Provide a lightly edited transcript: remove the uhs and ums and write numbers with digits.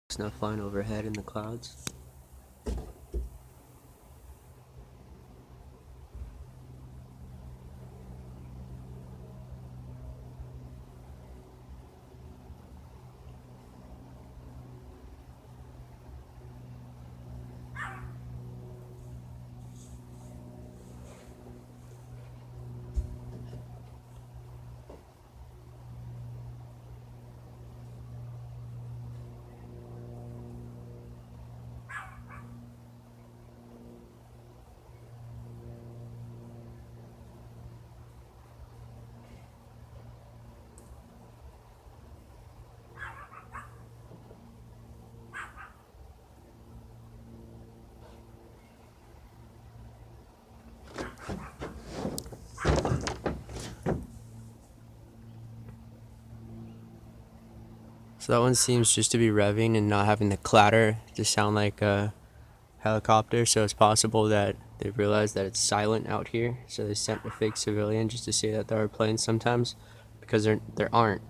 Cessna flying overhead in the clouds. So that one seems just to be revving and not having the clatter to sound like a helicopter. So it's possible that they realized that it's silent out here, so they sent a fake civilian just to say that there are planes sometimes, because there aren't.